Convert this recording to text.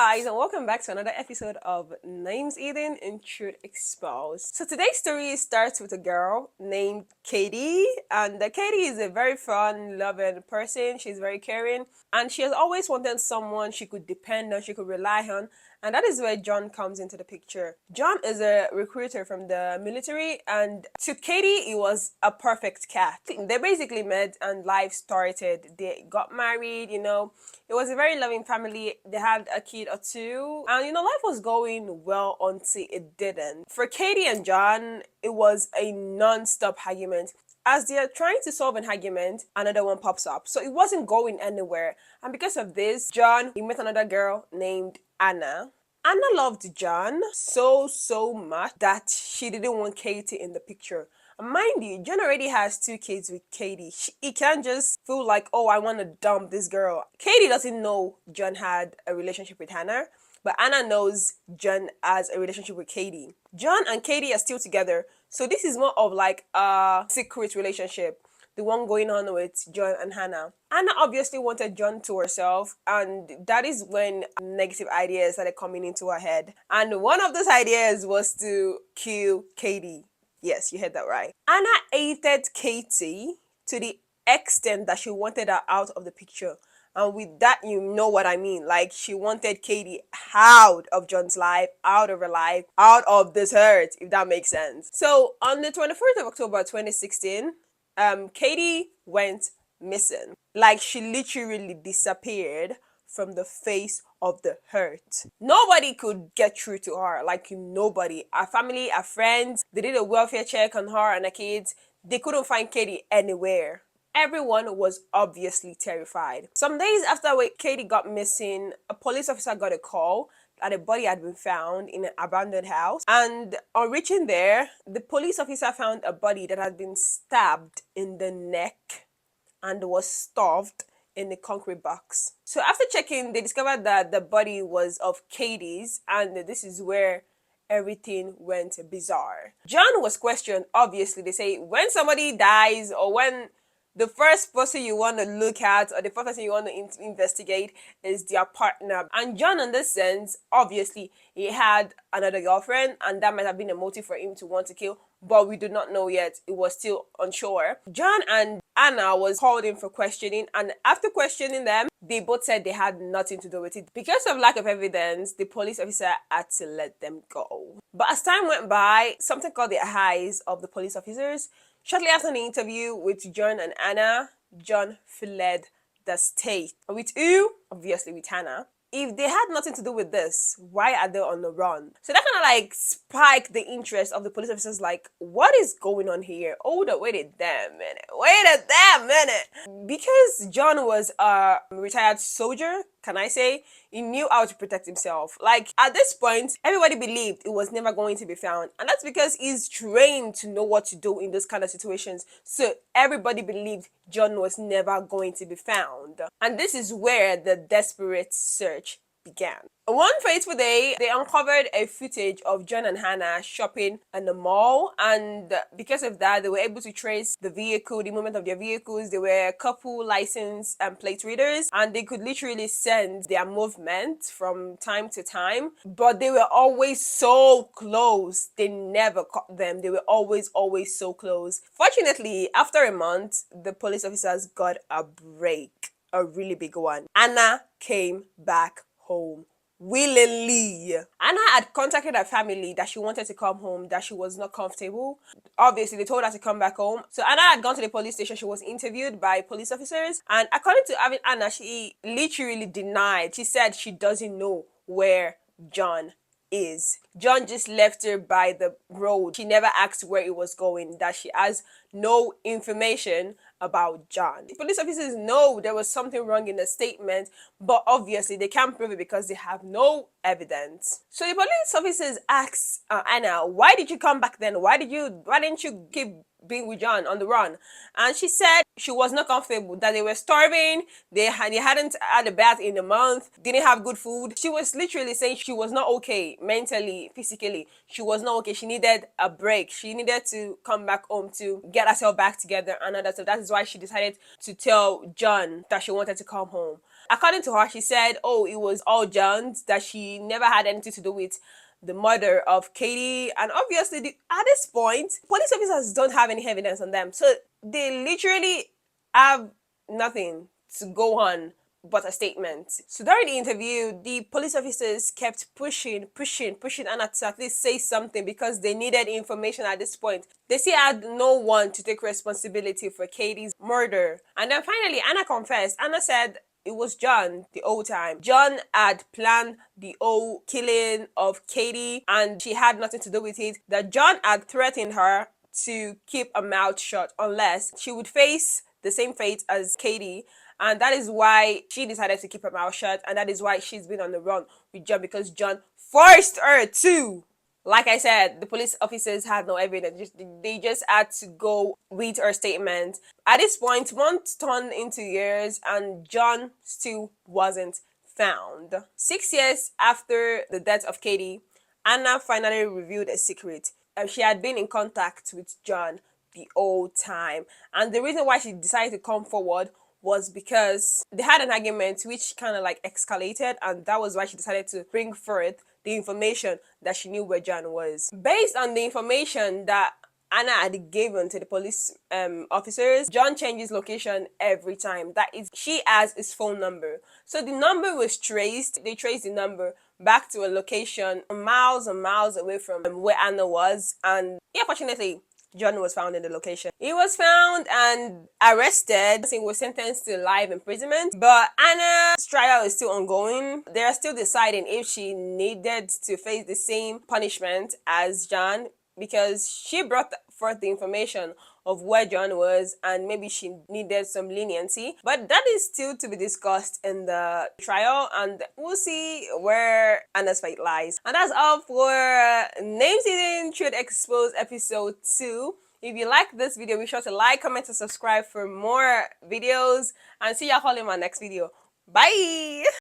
guys, and welcome back to another episode of Names Eden and Truth Exposed. So today's story starts with a girl named Katie, and Katie is a very fun, loving person. She's very caring, and she has always wanted someone she could depend on, she could rely on, and that is where John comes into the picture. John is a recruiter from the military, and to Katie, he was a perfect cat. They basically met and life started. They got married, It was a very loving family. They had a kid or two, and life was going well until it didn't. For Katie and John, it was a non-stop argument. As they are trying to solve an argument, another one pops up. So it wasn't going anywhere. And because of this, John, he met another girl named Anna. Anna loved John so much that she didn't want Katie in the picture. Mind you, John already has 2 kids with Katie. He can't just feel like, oh, I want to dump this girl. Katie doesn't know John had a relationship with Hannah, but Anna knows John has a relationship with Katie. John and Katie are still together, so this is more of like a secret relationship, the one going on with John and Hannah. Anna obviously wanted John to herself, and that is when negative ideas started coming into her head. And one of those ideas was to kill Katie. Yes, you heard that right. Anna hated Katie to the extent that she wanted her out of the picture. And with that, you know what I mean. Like, she wanted Katie out of John's life, out of her life, out of this hurt, if that makes sense. So, on the 21st of October 2016, Katie went missing. Like, she literally disappeared from the face of the hurt. Nobody could get through to her, like nobody. Our family, our friends, they did a welfare check on her and her kids. They couldn't find Katie anywhere. Everyone was obviously terrified. Some days after Katie got missing, a police officer got a call that a body had been found in an abandoned house. And on reaching there, the police officer found a body that had been stabbed in the neck and was stuffed in the concrete box. So after checking, they discovered that the body was of Katie's, and this is where everything went bizarre. John was questioned, obviously. They say when somebody dies, or when the first person you want to look at, or the first person you want to investigate, is their partner. And John, in this sense, obviously, he had another girlfriend, and that might have been a motive for him to want to kill, but we do not know yet. It was still unsure. John and Anna was called in for questioning, and after questioning them, they both said they had nothing to do with it. Because of lack of evidence, the police officer had to let them go. But as time went by, something caught the eyes of the police officers. Shortly after an interview with John and Anna, John fled the state. With who? Obviously with Hannah. If they had nothing to do with this, why are they on the run? So that kind of like spiked the interest of the police officers, like, what is going on here? Hold up, wait a damn minute. Because John was a retired soldier, can I say, he knew how to protect himself. Like, at this point, everybody believed it was never going to be found. And that's because he's trained to know what to do in those kind of situations. So everybody believed John was never going to be found. And this is where the desperate search began. One fateful day, they uncovered a footage of John and Hannah shopping in the mall, and because of that, they were able to trace the vehicle, the movement of their vehicles. They were couple license and plate readers, and they could literally sense their movement from time to time, but they were always so close. They never caught them. They were always so close. Fortunately, after a month, the police officers got a break, a really big one. Anna came back home willingly. Anna had contacted her family that she wanted to come home, that she was not comfortable. Obviously, they told her to come back home. So Anna had gone to the police station. She was interviewed by police officers, and according to Anna, she literally denied. She said she doesn't know where John is. John just left her by the road. She never asked where it was going, that she has no information about John. The police officers know there was something wrong in the statement, but obviously they can't prove it because they have no evidence. So the police officers asked Anna, why did you come back then? Why didn't you keep being with John on the run? And she said she was not comfortable, that they were starving, they hadn't had a bath in a month, didn't have good food. She was literally saying she was not okay mentally, physically. She was not okay. She needed a break. She needed to come back home to get herself back together and other stuff. That is why she decided to tell John that she wanted to come home. according to her, she said, oh, it was all John's, that she never had anything to do with the murder of Katie. And obviously, at this point, police officers don't have any evidence on them. So they literally have nothing to go on but a statement. So during the interview, the police officers kept pushing Anna to at least say something because they needed information at this point. They still had no one to take responsibility for Katie's murder. And then finally, Anna confessed. Anna said it was John the whole time. John had planned the whole killing of Katie and she had nothing to do with it. That John had threatened her to keep her mouth shut unless she would face the same fate as Katie. And that is why she decided to keep her mouth shut. And that is why she's been on the run with John, because John forced her to. Like I said, the police officers had no evidence. They just had to go with her statement. At this point, months turned into years and John still wasn't found. 6 years after the death of Katie, Anna finally revealed a secret. She had been in contact with John the whole time. And the reason why she decided to come forward was because they had an argument which kind of like escalated, and that was why she decided to bring forth the information that she knew where John was. Based on the information that Anna had given to the police officers, John changes location every time. That is, she has his phone number. So the number was traced. They traced the number back to a location miles and miles away from where Anna was. And yeah, fortunately, John was found in the location. He was found and arrested. He was sentenced to life imprisonment. But Anna's trial is still ongoing. They are still deciding if she needed to face the same punishment as John, because she brought forth the information of where John was and maybe she needed some leniency. But that is still to be discussed in the trial, and we'll see where Anna's fate lies. And that's all for Names Hidden Truth Exposed episode 2. If you like this video, be sure to like, comment, and subscribe for more videos. And see y'all all in my next video. Bye!